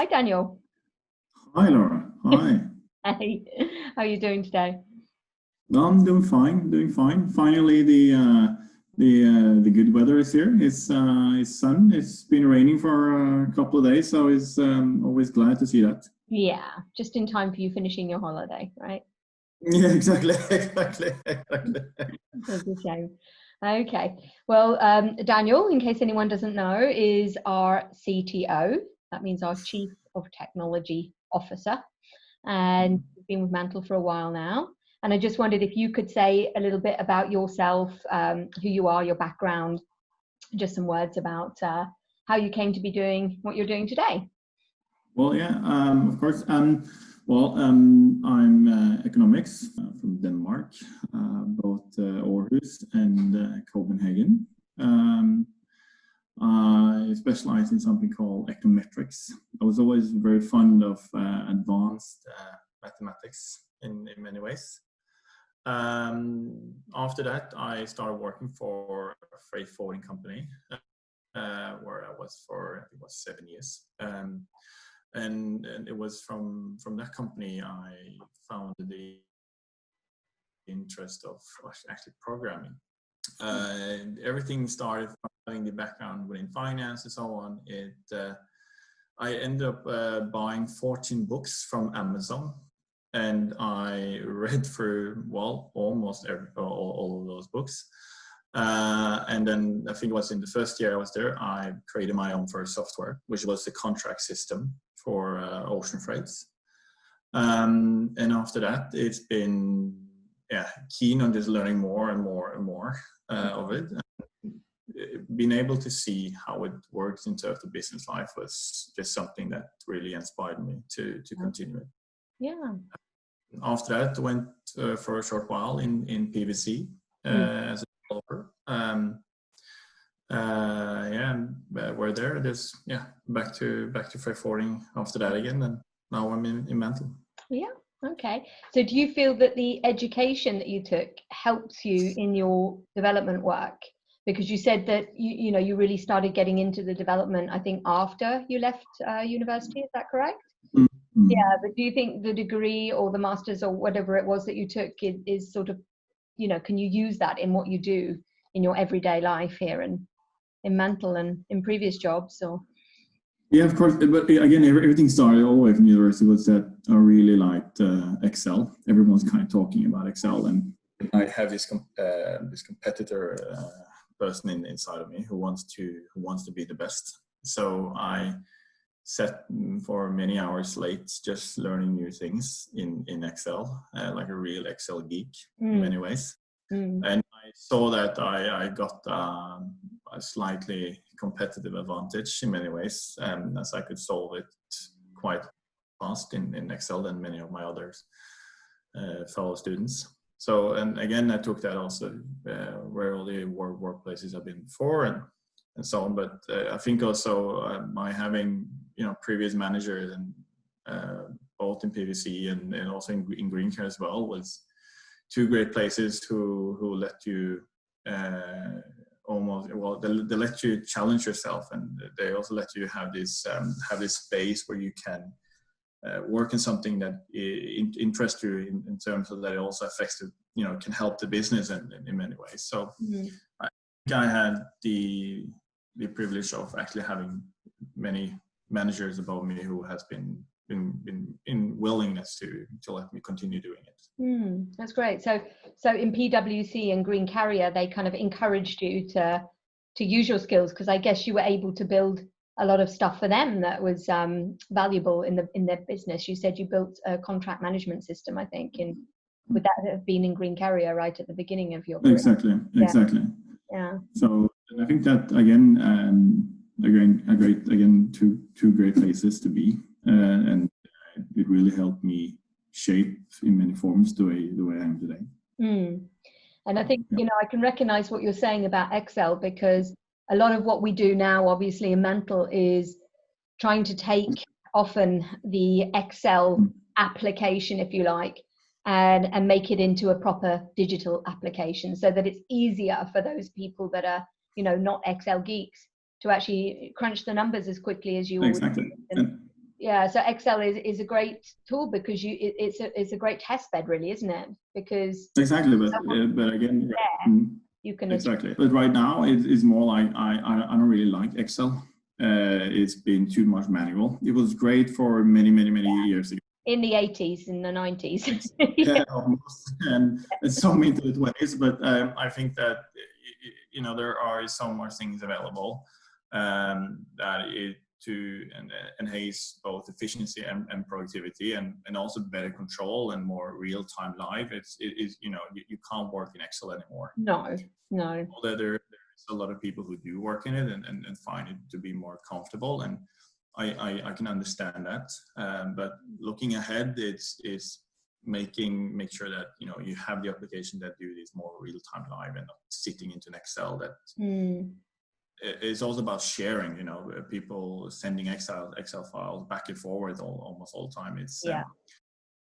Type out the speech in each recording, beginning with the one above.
Hi, Daniel. Hi, Laura. Hi. Hey, how are you doing today? No, I'm doing fine. Doing fine. Finally, the good weather is here. It's sun. It's been raining for a couple of days, so it's always glad to see that. Yeah, just in time for you finishing your holiday, right? Yeah, exactly, exactly. That's a shame. Okay. Well, Daniel, in case anyone doesn't know, is our CTO. That means our Chief of Technology Officer. And you've been with Mantle for a while now. And I just wondered if you could say a little bit about yourself, who you are, your background, just some words about how you came to be doing what you're doing today. Well, yeah, of course. I'm economics from Denmark, both Aarhus and Copenhagen. I specialize in something called econometrics. I was always very fond of advanced mathematics in many ways. After that, I started working for a freight forwarding company where I was for, I think it was 7 years. And it was from that company I found the interest of actually programming. Everything started from having the background within finance and so on. I ended up buying 14 books from Amazon, and I read through, well, almost all of those books. And then I think it was in the first year I was there, I created my own first software, which was the contract system for ocean freights. And after that, it's been keen on just learning more and more and more of it. And being able to see how it works in terms of business life was just something that really inspired me to continue it. Yeah. After that, I went for a short while in PVC as a developer. We're there. Just back to freight forwarding after that again, and now I'm in Mantle. Yeah. Okay. So do you feel that the education that you took helps you in your development work? Because you said that you really started getting into the development, I think, after you left university. Is that correct? Mm-hmm. Yeah. But do you think the degree or the master's or whatever it was that you took is sort of, can you use that in what you do in your everyday life here and in Mantle and in previous jobs? Or yeah, of course. But again, everything started all the way from university was that I really liked Excel. Everyone's kind of talking about Excel, and I have this competitor person inside of me who wants to be the best. So I sat for many hours late just learning new things in Excel, like a real Excel geek in many ways. And I saw that I got a slightly competitive advantage in many ways, as I could solve it quite fast in Excel than many of my other fellow students. So, and again, I took that also where all the workplaces I've been before and so on. But I think also by having previous managers and both in PVC and also in Green Care as well was two great places who let you they let you challenge yourself, and they also let you have this space where you can work in something that interests you in terms of that it also affects can help the business in many ways. So I think I had the privilege of actually having many managers above me who has been in willingness to let me continue doing it. That's great. So in PwC and Green Carrier, they kind of encouraged you to use your skills, because I guess you were able to build a lot of stuff for them that was valuable in their business. You said you built a contract management system, I think, would that have been in Green Carrier right at the beginning of your career? Exactly. Yeah. So I think that again, two great places to be, and it really helped me shape in many forms the way I am today. And I think I can recognize what you're saying about Excel, because a lot of what we do now, obviously in Mantle, is trying to take often the Excel application, if you like, and make it into a proper digital application, so that it's easier for those people that are not Excel geeks to actually crunch the numbers as quickly as you. Exactly. Yeah, so Excel is a great tool because it's a great test bed, really, isn't it? Because Exactly, but again, you can exactly. But right now, it's more like I don't really like Excel. It's been too much manual. It was great for many years ago. In the 80s, in the 90s. Yeah, almost, and some into the 20s. But I think that there are so much things available that it to enhance both efficiency and productivity, and also better control and more real-time live. It is you can't work in Excel anymore. No. Although there's a lot of people who do work in it and find it to be more comfortable, and I can understand that. But looking ahead, it's make sure that you have the application that do this more real-time live and not sitting into an Excel. That it's also about sharing. People sending Excel files back and forward almost all the time. It's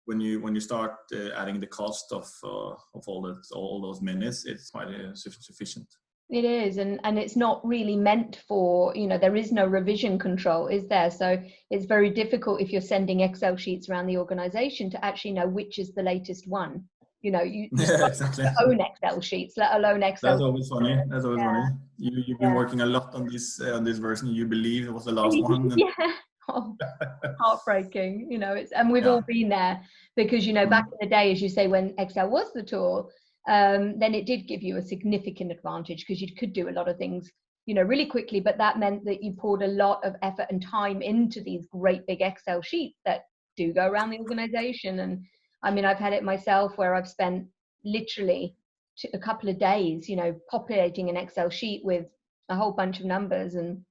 when you start adding the cost of all those minutes, it's quite sufficient. It is, and it's not really meant for, there is no revision control, is there? So it's very difficult if you're sending Excel sheets around the organization to actually know which is the latest one. You exactly. own Excel sheets, let alone Excel. That's always funny. Funny. You've been working a lot on this version. You believe it was the last one. Yeah. Oh, heartbreaking. And we've all been there because back in the day, as you say, when Excel was the tool, then it did give you a significant advantage because you could do a lot of things really quickly, but that meant that you poured a lot of effort and time into these great big Excel sheets that do go around the organization. And I mean, I've had it myself where I've spent literally a couple of days populating an Excel sheet with a whole bunch of numbers, and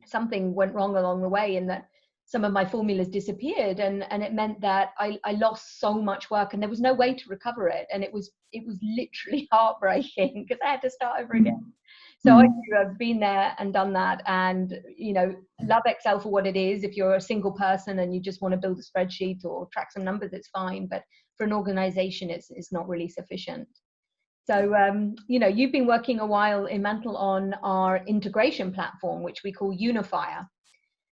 something went wrong along the way, and that some of my formulas disappeared, and it meant that I lost so much work, and there was no way to recover it, and it was literally heartbreaking because I had to start over again. So I've been there and done that, and love Excel for what it is. If you're a single person and you just want to build a spreadsheet or track some numbers, it's fine, but for an organization it's not really sufficient. So, you've been working a while in Mantle on our integration platform, which we call Unifier.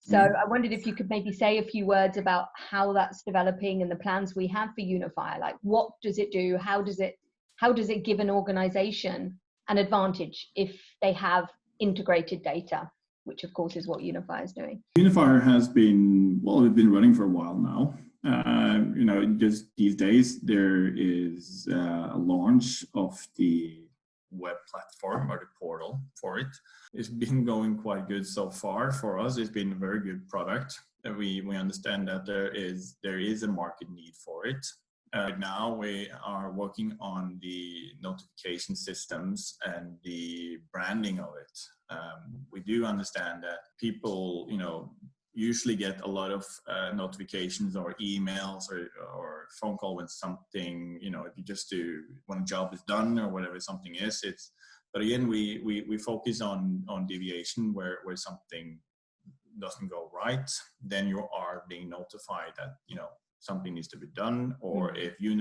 So I wondered if you could maybe say a few words about how that's developing and the plans we have for Unifier. Like, what does it do? How does it give an organization an advantage if they have integrated data, which of course is what Unifier is doing? Unifier has been, we've been running for a while now. Just these days there is a launch of the web platform or the portal for it. It's been going quite good so far for us. It's been a very good product. We understand that there is a market need for it. Right now we are working on the notification systems and the branding of it. We do understand that people, usually get a lot of notifications or emails or phone call when something, if you just do when a job is done or whatever something is. But again, we focus on deviation where something doesn't go right. Then you are being notified that something needs to be done, or if you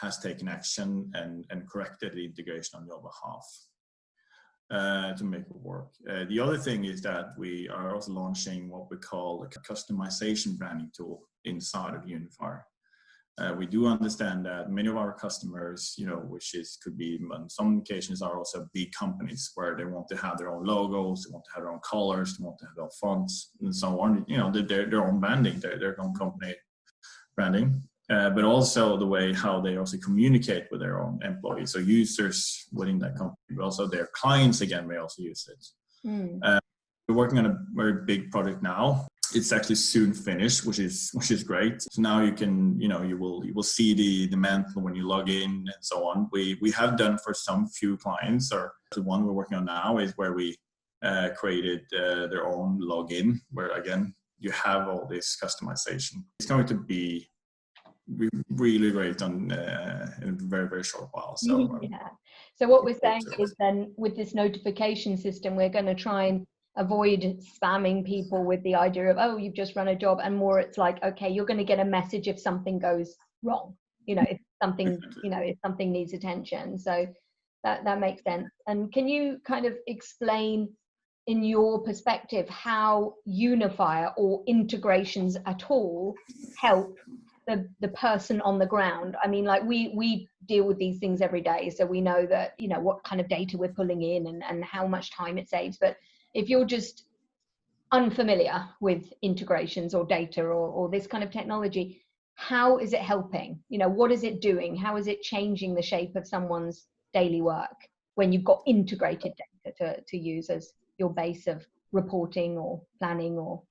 has taken action and corrected the integration on your behalf. To make it work. The other thing is that we are also launching what we call a customization branding tool inside of Unifier. We do understand that many of our customers, could be on some occasions are also big companies where they want to have their own logos, they want to have their own colors, they want to have their own fonts and so on. Their own branding, their own company branding. But also the way how they also communicate with their own employees, so users within that company, but also their clients again may also use it. We're working on a very big project now. It's actually soon finished, which is great. So now you can, you will see the Mantle when you log in and so on. We have done for some few clients, or the one we're working on now is where we created their own login, where again you have all this customization. It's going to be really great in a very, very short while. So So what we're saying is then with this notification system, we're going to try and avoid spamming people with the idea of, oh, you've just run a job, and more it's like, okay, you're going to get a message if something goes wrong, if something, if something needs attention. So that makes sense. And can you kind of explain in your perspective, how Unifier or integrations at all help the person on the ground. I mean, like we deal with these things every day, so we know that, you know, what kind of data we're pulling in and how much time it saves. But if you're just unfamiliar with integrations or data or this kind of technology, how is it helping? You know, what is it doing? How is it changing the shape of someone's daily work when you've got integrated data to use as your base of reporting or planning or,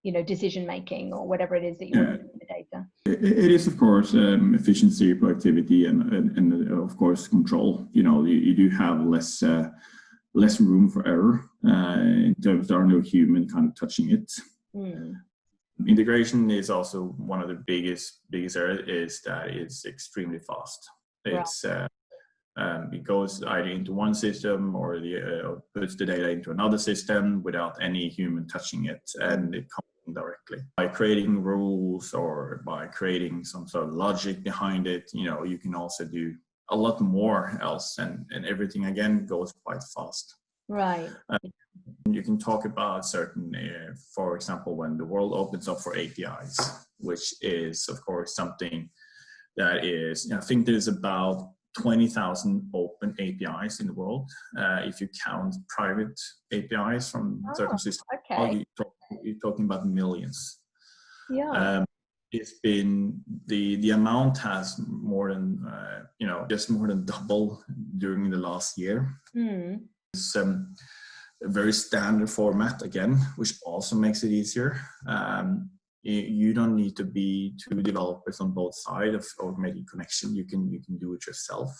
you know, decision making or whatever it is that you want to do with the data? It is, of course, efficiency, productivity, and of course control. You know, you do have less room for error in terms there are no human kind of touching it. Integration is also one of the biggest areas, is that it's extremely fast. It's it goes either into one system or puts the data into another system without any human touching it, and it comes in directly. By creating rules or by creating some sort of logic behind it, you know, you can also do a lot more else, and everything again goes quite fast. Right. You can talk about certain, for example, when the world opens up for APIs, which is of course something that is, I think there's about 20,000 open APIs in the world. If you count private APIs from certain systems, okay. you're talking about millions. Yeah. It's been the amount has more than just more than double during the last year. It's a very standard format again, which also makes it easier. You don't need to be two developers on both sides of making connection. You can do it yourself,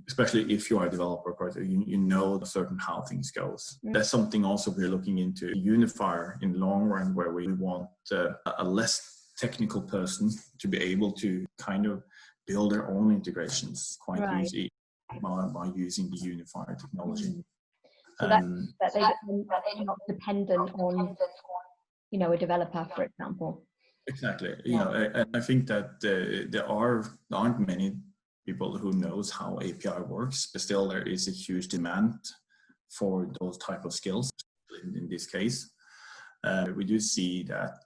especially if you are a developer. Of course, you know certain how things goes. That's something also we're looking into Unifier in the long run, where we want a less technical person to be able to kind of build their own integrations quite easy by using the Unifier technology. So that they're not dependent on, you know, a developer, for example. Exactly. You know, I think that there aren't many people who knows how API works, but still there is a huge demand for those type of skills. In this case, we do see that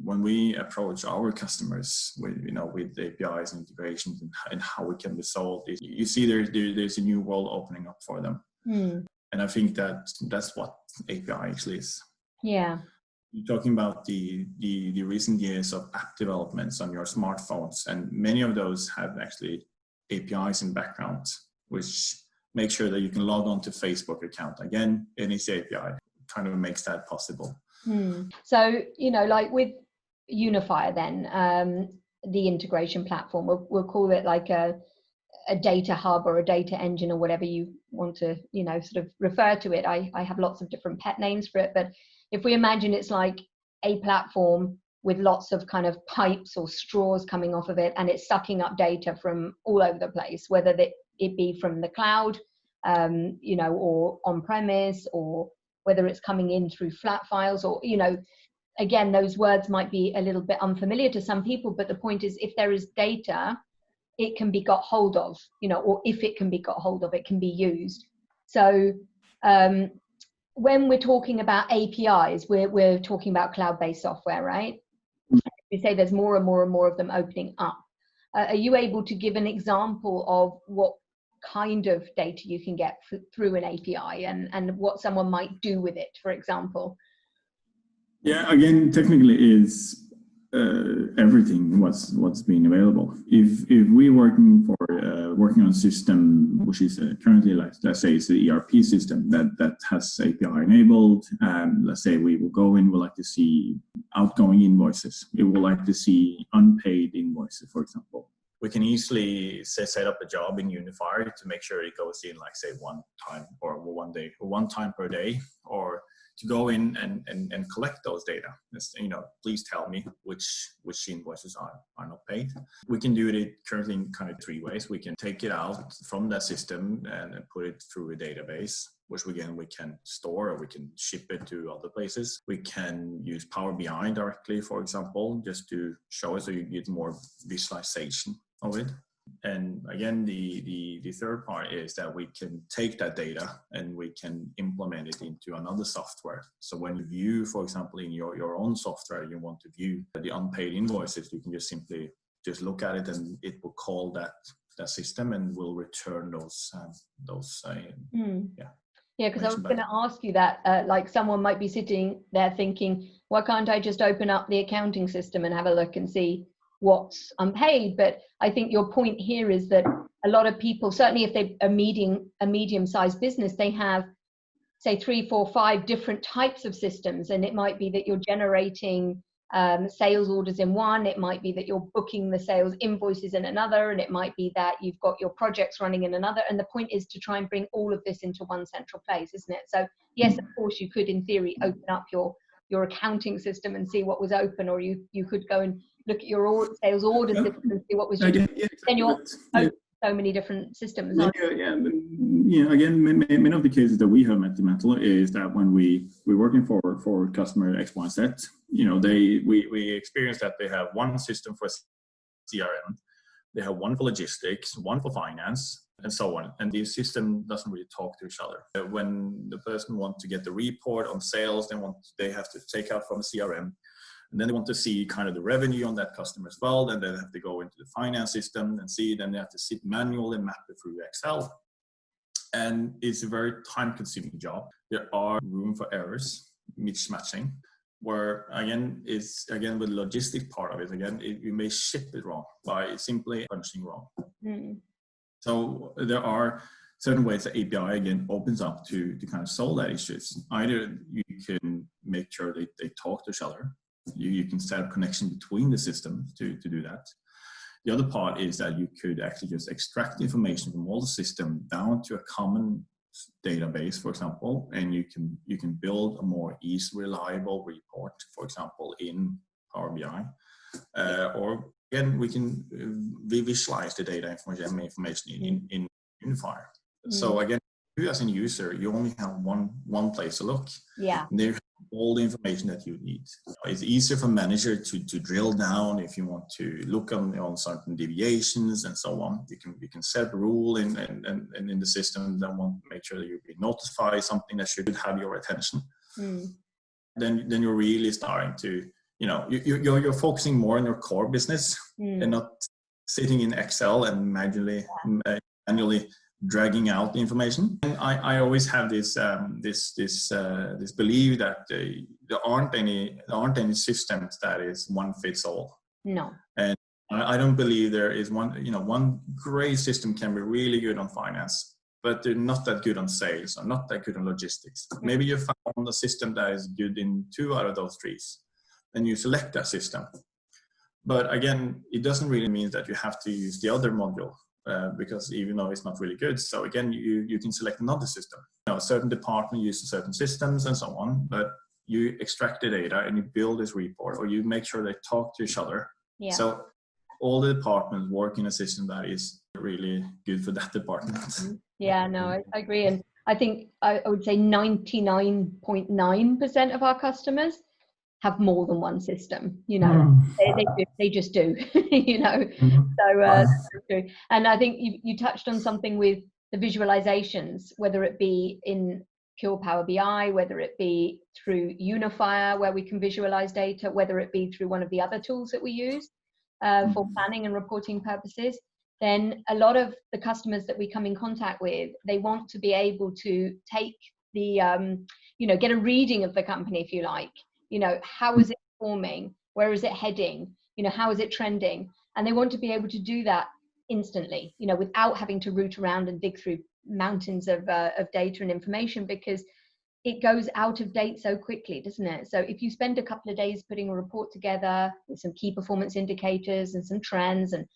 when we approach our customers with APIs and integrations and how we can resolve this, you see there's a new world opening up for them. And I think that's what API actually is. Yeah. You're talking about the recent years of app developments on your smartphones, and many of those have actually APIs in background, which make sure that you can log on to Facebook account. Again, any API kind of makes that possible. So, you know, like with Unifier then, the integration platform, we'll call it like a data hub or a data engine or whatever you want to, you know, sort of refer to it. I have lots of different pet names for it, but if we imagine it's like a platform with lots of kind of pipes or straws coming off of it, and it's sucking up data from all over the place, whether it be from the cloud, you know, or on premise, or whether it's coming in through flat files, or, you know, again, those words might be a little bit unfamiliar to some people, but the point is, if there is data, it can be got hold of, you know, or if it can be got hold of, it can be used. So when we're talking about APIs, we're talking about cloud-based software, right? We say there's more and more and more of them opening up. Are you able to give an example of what kind of data you can get through an API and what someone might do with it, for example? Yeah, again, technically is everything what's being available. If we're working on a system which is currently, like, let's say it's the ERP system that has API enabled, and let's say we will go in, we'll like to see outgoing invoices, we will like to see unpaid invoices, for example. We can easily set up a job in Unifier to make sure it goes in, like, say, one time or one time per day, or to go in and collect those data. You know, please tell me which invoices are not paid. We can do it currently in kind of three ways. We can take it out from that system and put it through a database, which again we can store, or we can ship it to other places. We can use Power BI directly, for example, just to show it so you get more visualization of it. And again, the third part is that we can take that data and we can implement it into another software. So when you view, for example, in your own software, you want to view the unpaid invoices, you can just simply just look at it and it will call that system and will return those Yeah, because I was going to ask you that, like someone might be sitting there thinking, why can't I just open up the accounting system and have a look and see what's unpaid? But I think your point here is that a lot of people, certainly if they're a medium-sized business, they have, say, 3, 4, 5 different types of systems. And it might be that you're generating sales orders in one, it might be that you're booking the sales invoices in another, and it might be that you've got your projects running in another. And the point is to try and bring all of this into one central place, isn't it? So yes, of course, you could in theory open up your accounting system and see what was open, or you could go and look at your sales order system and see what was used. Then you're so many different systems. Again, many of the cases that we have met in Mantle is that when we're working for customer X, Y, Z, we experience that they have one system for CRM, they have one for logistics, one for finance, and so on. And the system doesn't really talk to each other. When the person wants to get the report on sales, they have to take out from CRM. And then they want to see kind of the revenue on that customer as well. Then they have to go into the finance system and see. Then they have to sit manually and map it through Excel. And it's a very time-consuming job. There are room for errors, mismatching, where again with the logistics part of it, you may ship it wrong by simply punching wrong. So there are certain ways that API again opens up to kind of solve that issues. Either you can make sure that they talk to each other. You can set up connection between the systems to do that. The other part is that you could actually just extract information from all the system down to a common database, for example, and you can build a more easily reliable report, for example, in Power BI. Or again, we can visualize the data information in Unifier. So again, you as a user, you only have one place to look. Yeah. And there all the information that you need. It's easier for manager to drill down if you want to look on certain deviations and so on. You can set a rule in the system that want to make sure that you notify something that should have your attention. Then you're really starting to, you're focusing more on your core business and not sitting in Excel and manually dragging out the information. And I always have this belief that there aren't any systems that is one fits all. No. And I don't believe there is one great system can be really good on finance, but they're not that good on sales or not that good on logistics. Maybe you found a system that is good in 2 out of those 3, and you select that system. But again, it doesn't really mean that you have to use the other module. Because even though it's not really good, so again, you can select another system. A certain department uses certain systems and so on, but you extract the data and you build this report, or you make sure they talk to each other. Yeah. So all the departments work in a system that is really good for that department. Yeah, no, I agree, and I think I would say 99.9% of our customers have more than one system, they just do, so that's true. And I think you touched on something with the visualizations, whether it be in pure Power BI, whether it be through Unifier, where we can visualize data, whether it be through one of the other tools that we use for planning and reporting purposes. Then a lot of the customers that we come in contact with, they want to be able to take the, get a reading of the company, if you like. How is it performing? Where is it heading? How is it trending? And they want to be able to do that instantly, without having to root around and dig through mountains of data and information, because it goes out of date so quickly, doesn't it? So if you spend a couple of days putting a report together with some key performance indicators and some trends, and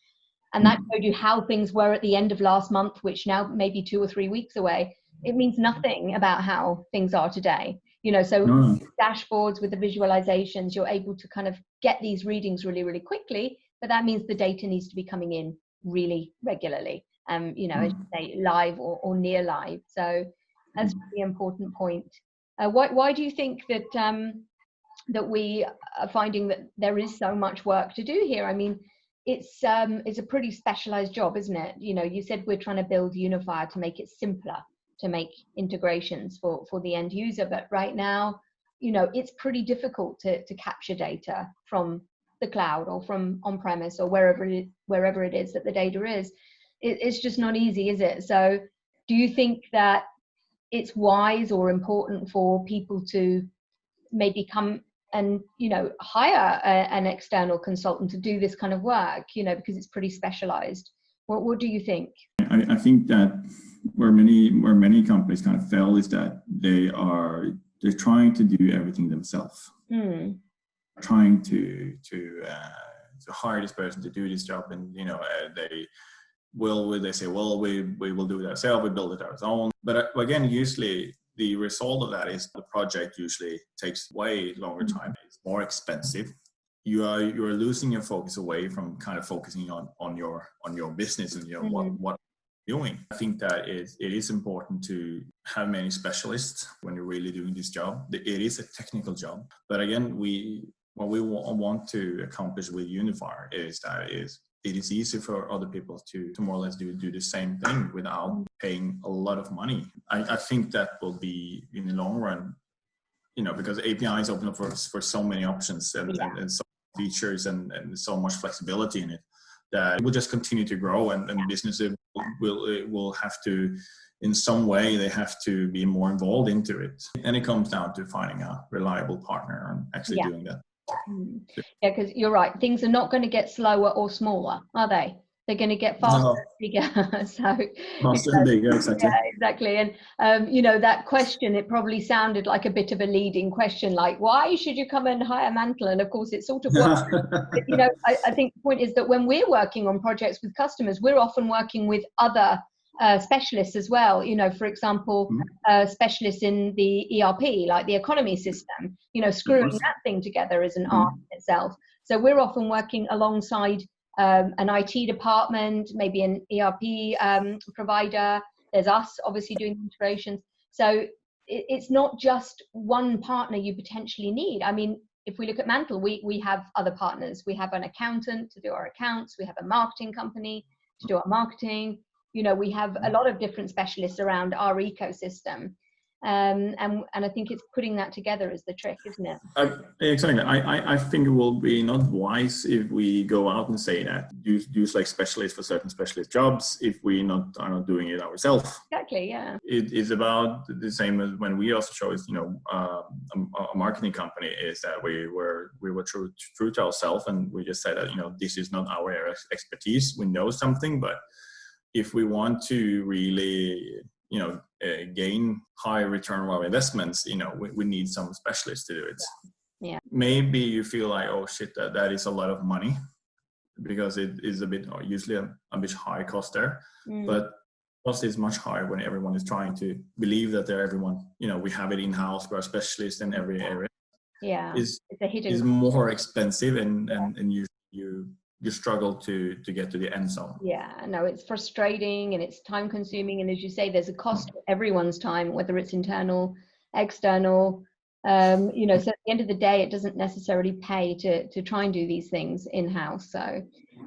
that showed you how things were at the end of last month, which now may be 2 or 3 weeks away, it means nothing about how things are today. Dashboards with the visualizations, you're able to kind of get these readings really, really quickly, but that means the data needs to be coming in really regularly, as you say, live or near live. So that's a really important point. Why do you think that that we are finding that there is so much work to do here? I mean, it's a pretty specialized job, isn't it? You know, you said we're trying to build Unifier to make it simpler to make integrations for the end user, but right now, you know, it's pretty difficult to capture data from the cloud or from on-premise or wherever it is that the data is. It's just not easy, is it? So do you think that it's wise or important for people to maybe come and, you know, hire an external consultant to do this kind of work, you know, because it's pretty specialized? What do you think? I think that where many companies kind of fail is that they're trying to do everything themselves. Trying to hire this person to do this job, and you know, they say, well, we will do it ourselves, we build it ourselves. But again, usually the result of that is the project usually takes way longer time. It's more expensive. You are losing your focus away from kind of focusing on your business and what you're doing. I think that it is important to have many specialists when you're really doing this job. It is a technical job, but again, what we want to accomplish with Unifier is that it is easy for other people to more or less do the same thing without paying a lot of money. I think that will be, in the long run, you know, because APIs open up for so many options and so many features and so much flexibility in it, that it will just continue to grow, and businesses will have to, in some way, they have to be more involved into it. And it comes down to finding a reliable partner and actually doing that. Yeah, because you're right. Things are not going to get slower or smaller, are they? They're going to get faster and bigger. So faster and bigger, exactly. Yeah, exactly. And you know, that question, it probably sounded like a bit of a leading question, like, why should you come and hire Mantle? And of course, it sort of works. But, you know, I think the point is that when we're working on projects with customers, we're often working with other specialists as well. You know, for example, specialists in the ERP, like the economy system, you know, screwing that thing together is an art in itself. So we're often working alongside an IT department, maybe an ERP provider. There's us obviously doing integrations. So it's not just one partner you potentially need. I mean, if we look at Mantle, we have other partners. We have an accountant to do our accounts. We have a marketing company to do our marketing. You know, we have a lot of different specialists around our ecosystem. And I think it's putting that together is the trick, isn't it? Exactly. I think it will be not wise if we go out and say that use like specialists for certain specialist jobs if we are not doing it ourselves. Exactly. Yeah. It is about the same as when we also chose, you know, a marketing company, is that we were true to ourselves, and we just said that, you know, this is not our area of expertise. We know something, but if we want to really, you know, gain high return on our investments, you know, we need some specialists to do it. Yeah. Maybe you feel like, oh shit, that is a lot of money, because it is usually a bit high cost there. But cost is much higher when everyone is trying to believe that everyone, you know, we have it in-house, we're a specialist in every area. Yeah. It's a hidden is more expensive, and you struggle to get to the end zone. Yeah, no, it's frustrating and it's time consuming. And as you say, there's a cost to everyone's time, whether it's internal, external, you know, so at the end of the day, it doesn't necessarily pay to try and do these things in-house. So,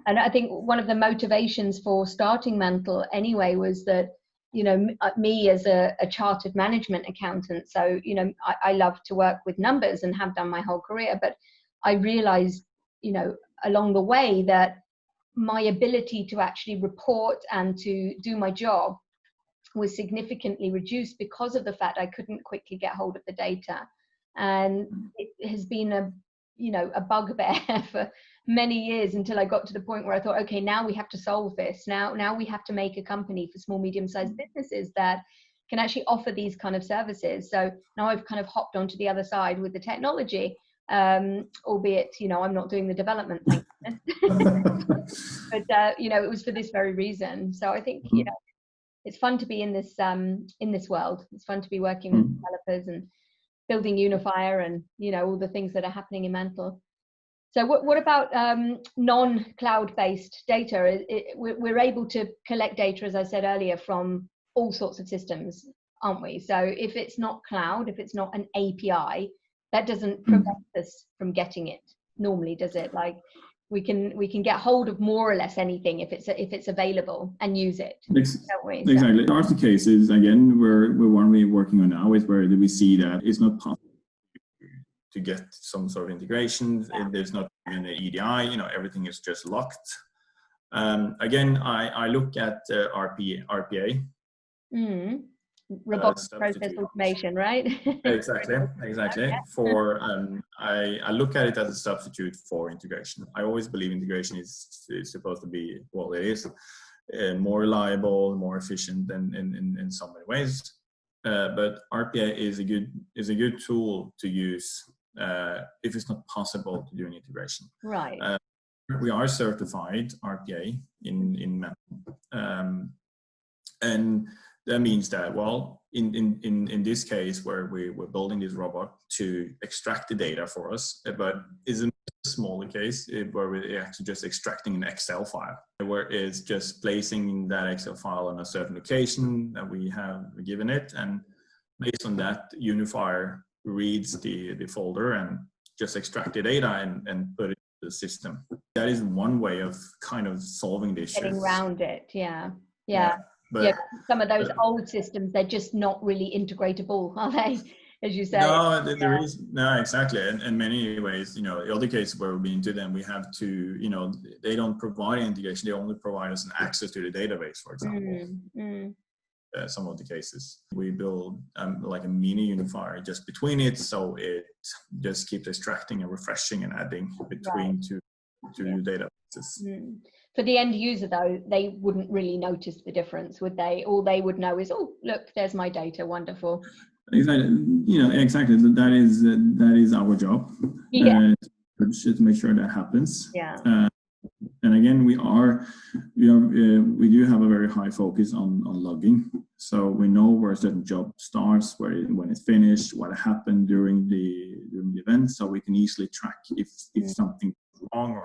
and I think one of the motivations for starting Mantle anyway was that, you know, me as a chartered management accountant, so, you know, I love to work with numbers and have done my whole career, but I realized, you know, along the way that my ability to actually report and to do my job was significantly reduced because of the fact I couldn't quickly get hold of the data. And it has been a bugbear for many years, until I got to the point where I thought, okay, now we have to solve this. Now we have to make a company for small, medium-sized businesses that can actually offer these kind of services. So now I've kind of hopped onto the other side with the technology. Albeit, you know, I'm not doing the development thing. But you know, it was for this very reason. So I think, you know, it's fun to be in this world. It's fun to be working with developers and building Unifier and, you know, all the things that are happening in Mantle. So what about non-cloud based data? We're able to collect data, as I said earlier, from all sorts of systems, aren't we? So if it's not cloud, if it's not an API, that doesn't prevent us from getting it normally, does it? Like, we can get hold of more or less anything if it's available and use it. Exactly. There are the cases again where one we're working on now is where we see that it's not possible to get some sort of integration. There's not an EDI. Everything is just locked. Again, I look at RPA. Robotic process automation, right? Exactly. For I look at it as a substitute for integration. I always believe integration is supposed to be, well, it is more reliable, more efficient in so many ways. But RPA is a good tool to use if it's not possible to do an integration. Right. We are certified RPA in Mantle. And that means that, well, in this case where we're building this robot to extract the data for us, but is a smaller case where we're actually just extracting an Excel file, where it's just placing that Excel file on a certain location that we have given it, and based on that, Unifier reads the folder and just extract the data and put it in the system. That is one way of kind of solving the issue. Getting around it, yeah. But some of those old systems, they're just not really integratable, are they? As you say. No, there is no, exactly. And in many ways, the other case where we've been to them, we have to, they don't provide integration. They only provide us an access to the database, for example. Some of the cases we build like a mini unifier just between it, so it just keeps extracting and refreshing and adding between two databases. For the end user, though, they wouldn't really notice the difference, would they? All they would know is, oh, look, there's my data, wonderful. Exactly. Exactly. That is our job. To make sure that happens. And again, we do have a very high focus on logging, so we know where a certain job starts, when it's finished, what happened during the event, so we can easily track if something is wrong,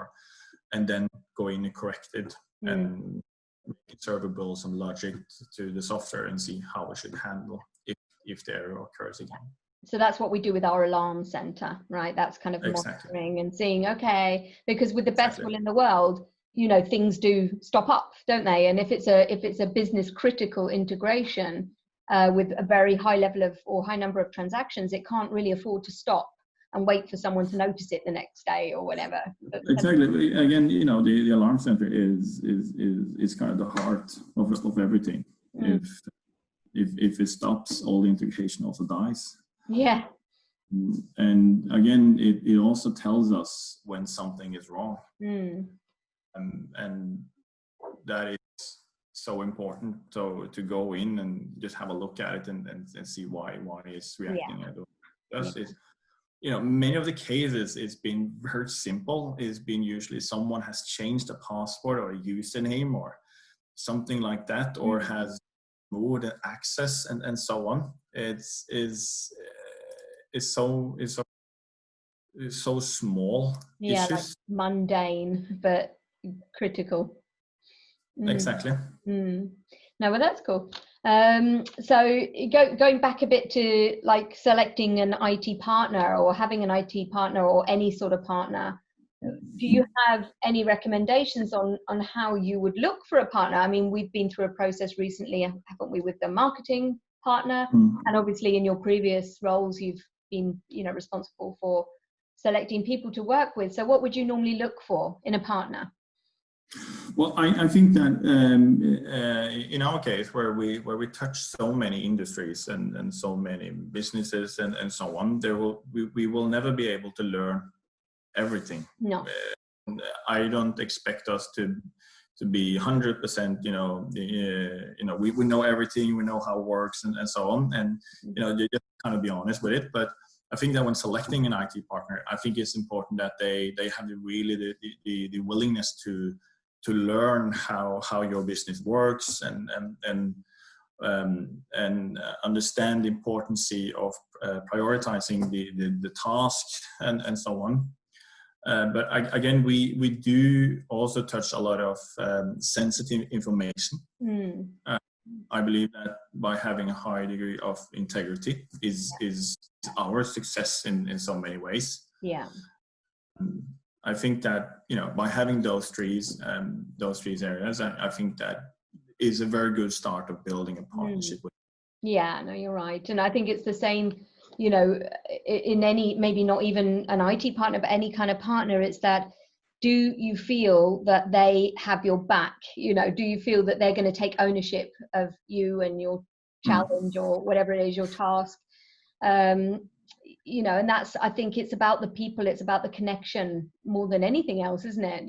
and then go in and correct it and make it servable, some logic to the software, and see how we should handle if the error occurs again. So that's what we do with our alarm center, right? That's kind of monitoring and seeing, okay, because with the best will in the world, things do stop up, don't they? And if it's a business critical integration with a very high level of or high number of transactions, it can't really afford to stop and wait for someone to notice it the next day or whatever. Exactly. Again, the alarm center is kind of the heart of everything. If it stops, all the integration also dies. Yeah. And again, it also tells us when something is wrong. And that is so important. So to go in and just have a look at it and see why it's reacting. Many of the cases, it's been very simple. It's been usually someone has changed a password or a username or something like that, or has moved access and so on. It's so small issues. Like mundane but critical. Exactly. No, well, that's cool. So going back a bit to like selecting an IT partner or having an IT partner or any sort of partner, do you have any recommendations on how you would look for a partner? I mean, we've been through a process recently, haven't we, with the marketing partner, and obviously in your previous roles you've been responsible for selecting people to work with. So what would you normally look for in a partner? Well, I think that in our case, where we touch so many industries and so many businesses and so on, we will never be able to learn everything. No. I don't expect us to be 100%, we know everything, we know how it works and so on. And, you just kind of be honest with it. But I think that when selecting an IT partner, I think it's important that they have the willingness to learn how your business works and understand the importance of prioritizing the task and so on. But again, we do also touch a lot of sensitive information. I believe that by having a high degree of integrity is our success in so many ways. Yeah. I think that, by having those three areas, I think that is a very good start of building a partnership with. Yeah, no, you're right. And I think it's the same, in any, maybe not even an IT partner, but any kind of partner, it's that, do you feel that they have your back? Do you feel that they're going to take ownership of you and your challenge or whatever it is, your task? And that's, I think it's about the people, it's about the connection more than anything else, isn't it?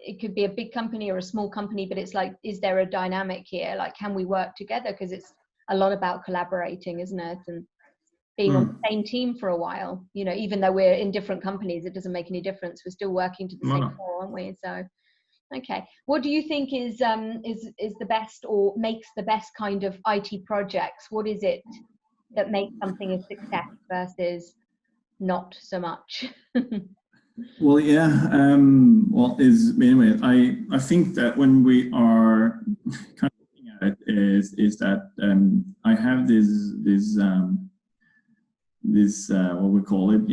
It could be a big company or a small company, but it's like, is there a dynamic here? Like, can we work together? Because it's a lot about collaborating, isn't it? And being on the same team for a while, even though we're in different companies, it doesn't make any difference. We're still working to the same goal, aren't we? So, okay. What do you think is the best, or makes the best kind of IT projects? What is it that makes something a success versus not so much? Well, yeah. Anyway, I think that when we are kind of looking at it is that I have this what we call it,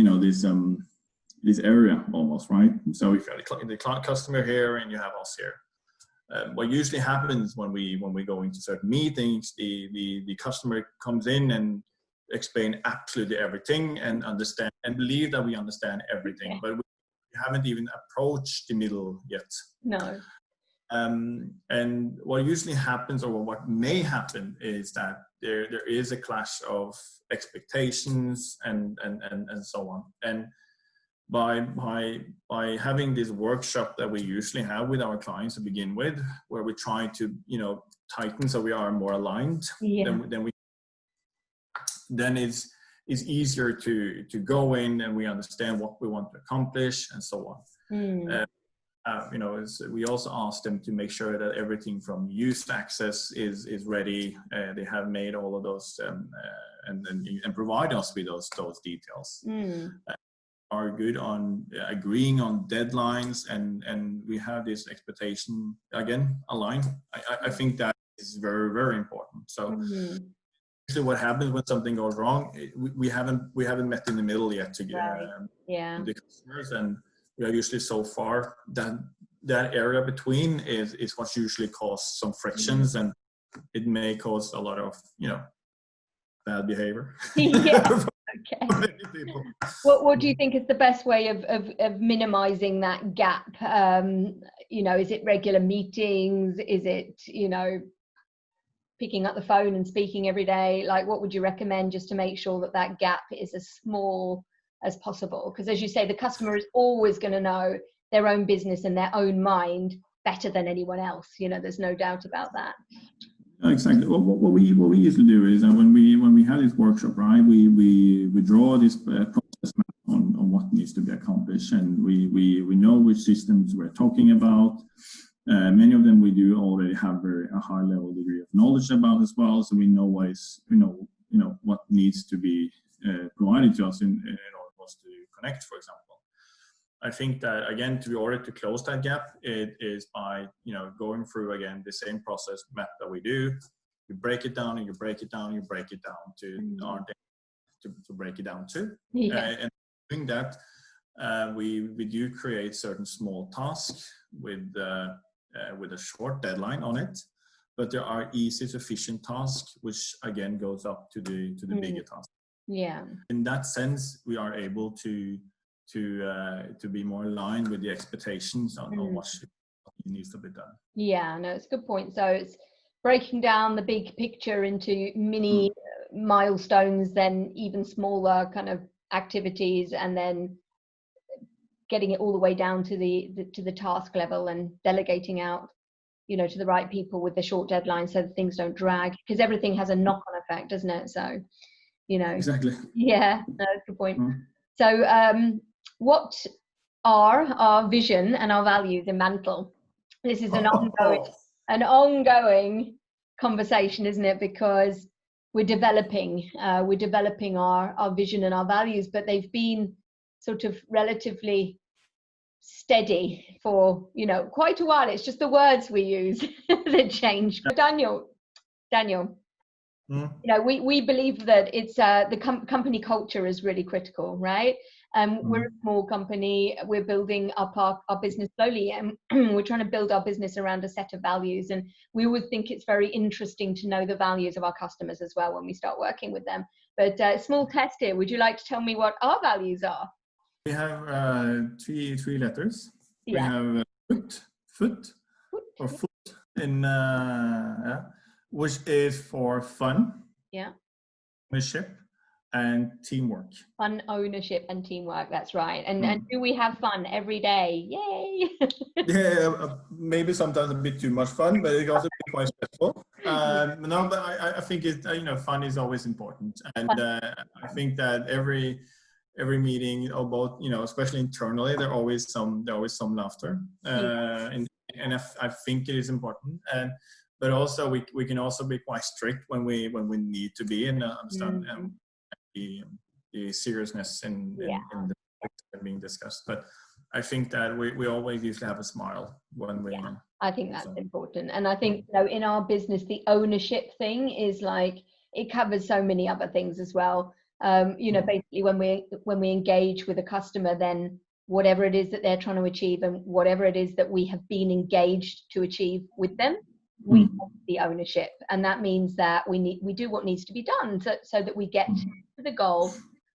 this area almost, right? So if you have the customer here and you have us here, what usually happens when we go into certain meetings, the customer comes in and explain absolutely everything and understand and believe that we understand everything, but we haven't even approached the middle yet. No. And what usually happens, or what may happen, is that there is a clash of expectations and so on. And by having this workshop that we usually have with our clients to begin with, where we try to tighten so we are more aligned, then it's easier to go in and we understand what we want to accomplish and so on. We also ask them to make sure that everything from use access is ready. They have made all of those and provide us with those details. Are good on agreeing on deadlines, and we have this expectation again aligned. I think that is very, very important. So usually what happens when something goes wrong, we haven't met in the middle yet to get the customers, and we are usually so far that area between is what's usually caused some frictions, and it may cause a lot of bad behavior. Okay. What do you think is the best way of minimizing that gap? Is it regular meetings? Is it picking up the phone and speaking every day? Like, what would you recommend just to make sure that gap is as small as possible? Because as you say, the customer is always going to know their own business and their own mind better than anyone else. There's no doubt about that. Exactly. What we usually do is when we have this workshop, right, we draw this process map on what needs to be accomplished, and we know which systems we're talking about. Many of them we do already have a high level degree of knowledge about as well, so we know what needs to be provided to us in order for us to connect, for example. I think that, again, in order to close that gap, it is by going through again the same process map that we do. You break it down and you break it down and you break it down to our to break it down to. And doing that, we do create certain small tasks with a short deadline on it, but there are easy, sufficient tasks, which again goes up to the bigger task. Yeah. In that sense, we are able to be more aligned with the expectations on what needs to be done. Yeah, no, it's a good point. So it's breaking down the big picture into mini milestones, then even smaller kind of activities, and then getting it all the way down to the task level and delegating out, to the right people with the short deadlines so that things don't drag, because everything has a knock-on effect, doesn't it? So, Exactly. Yeah, no, that's a good point. So, what are our vision and our values in Mantle? This is an ongoing conversation, isn't it? Because we're developing our vision and our values, but they've been sort of relatively steady for quite a while. It's just the words we use that change. Daniel. We believe that it's the company culture is really critical, right? We're a small company. We're building up our business slowly, and we're trying to build our business around a set of values. And we would think it's very interesting to know the values of our customers as well when we start working with them. But small test here. Would you like to tell me what our values are? We have three letters. Yeah. We have foot or foot in which is for fun, Yeah. ownership, and teamwork. Fun, ownership, and teamwork. That's right. And do we have fun every day? Yay! Yeah, maybe sometimes a bit too much fun, but it can also be quite stressful. No, but I think it, fun is always important, and I think that every meeting, or both, especially internally, there's always some laughter, and I think it is important, but also we can also be quite strict when we need to be, and understand the seriousness in the topics that are being discussed. But I think that we always usually have a smile when we. Yeah, I think that's important, and I think in our business, the ownership thing is like, it covers so many other things as well. Basically when we engage with a customer, then whatever it is that they're trying to achieve, and whatever it is that we have been engaged to achieve with them, we have the ownership, and that means that we do what needs to be done so that we get to the goal.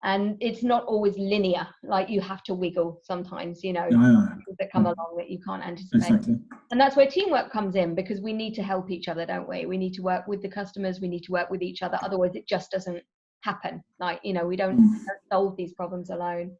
And it's not always linear, like you have to wiggle sometimes, things that come along that you can't anticipate. Exactly. And that's where teamwork comes in, because we need to help each other, don't we? We need to work with the customers, we need to work with each other, otherwise it just doesn't happen. Like, we don't solve these problems alone.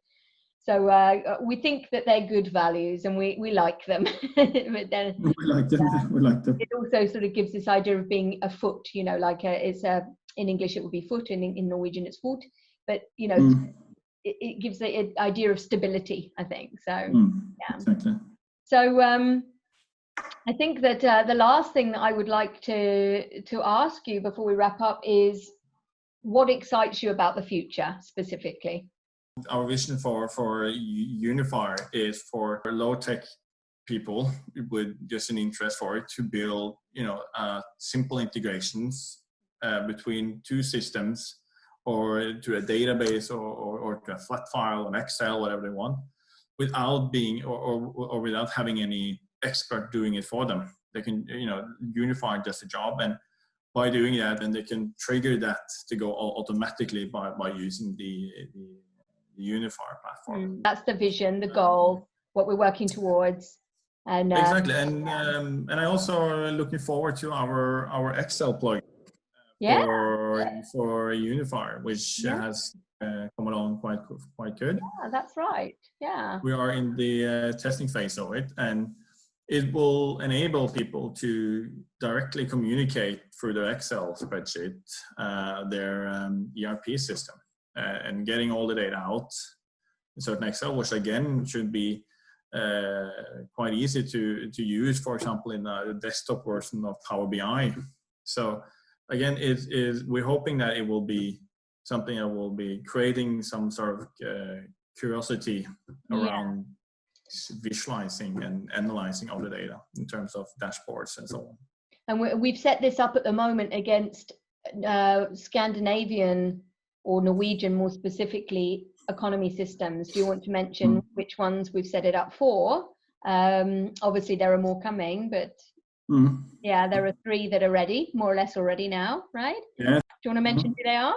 So we think that they're good values, and we like them. But then, we like them. It also sort of gives this idea of being a foot, in English it would be foot, in Norwegian it's fot. But it gives the idea of stability, I think. So Exactly. So I think that the last thing that I would like to ask you before we wrap up is, what excites you about the future specifically? Our vision for Unifier is for low-tech people with just an interest for it to build, simple integrations between two systems, or to a database, or to a flat file, an Excel, whatever they want, without being or without having any expert doing it for them. They can, Unify just a job, and by doing that, then they can trigger that to go automatically by using the Unifier platform. That's the vision, the goal, what we're working towards. And exactly, and I also looking forward to our Excel plugin. For Unifier, which has come along quite good. Yeah, that's right. Yeah. We are in the testing phase of it, and it will enable people to directly communicate through their Excel spreadsheet, their ERP system, and getting all the data out in certain Excel, which again should be quite easy to use, for example, in the desktop version of Power BI. So again, we're hoping that it will be something that will be creating some sort of curiosity around visualizing and analyzing all the data in terms of dashboards and so on. And we've set this up at the moment against Scandinavian, or Norwegian more specifically, economy systems. Do you want to mention which ones we've set it up for? Obviously there are more coming, but yeah, there are 3 that are ready, more or less already now, right? Yeah. Do you want to mention who they are?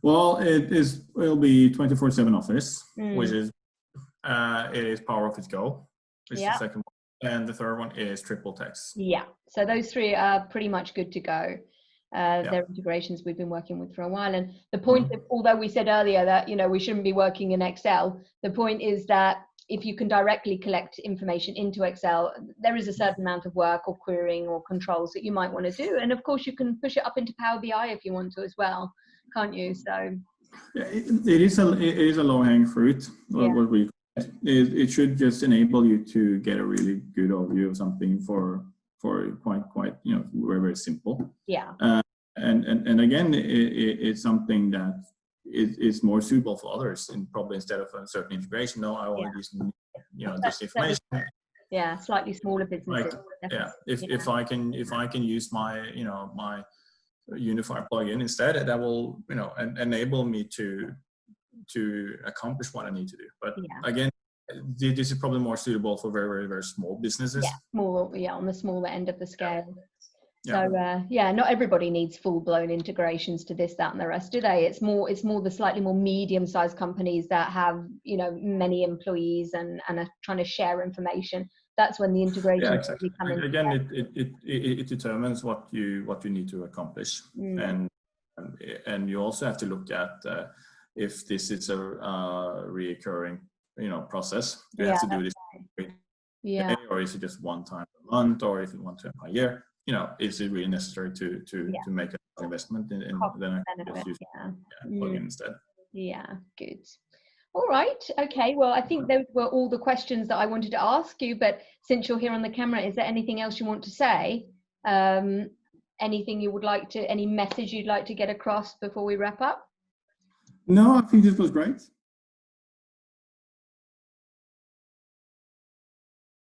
Well, it'll be 24/7 Office, which is it is Power Office Go, which is the second one, and the third one is Triple Text. Yeah, so those 3 are pretty much good to go. They're integrations we've been working with for a while, and the point, although we said earlier that we shouldn't be working in Excel, the point is that if you can directly collect information into Excel, there is a certain amount of work or querying or controls that you might want to do, and of course you can push it up into Power BI if you want to as well, can't you? So yeah, it is a low-hanging fruit. What we it should just enable you to get a really good overview of something for quite very, very simple. Yeah. And again, it's something that is more suitable for others, and probably instead of a certain integration. No, I want this, this information. Yeah, slightly smaller businesses. If I can use my my Unifier plugin instead, that will enable me to to accomplish what I need to do. But Yeah. again, this is probably more suitable for very, very, very small businesses. Yeah, more, on the smaller end of the scale. Yeah. So yeah, not everybody needs full-blown integrations to this, that, and the rest, do they? It's more the slightly more medium-sized companies that have, you know, many employees and are trying to share information. That's when the integration exactly. come in. Again, it determines what you need to accomplish, and you also have to look at if this is a reoccurring, you know, process. You have to do this every day, or is it just one time a month, or if you want to a year? You know, is it really necessary to make an investment in then I just use plugin instead? Yeah, good. All right. Okay. Well, I think those were all the questions that I wanted to ask you. But since you're here on the camera, is there anything else you want to say? Anything you would like to, any message you'd like to get across before we wrap up? No, I think this was great.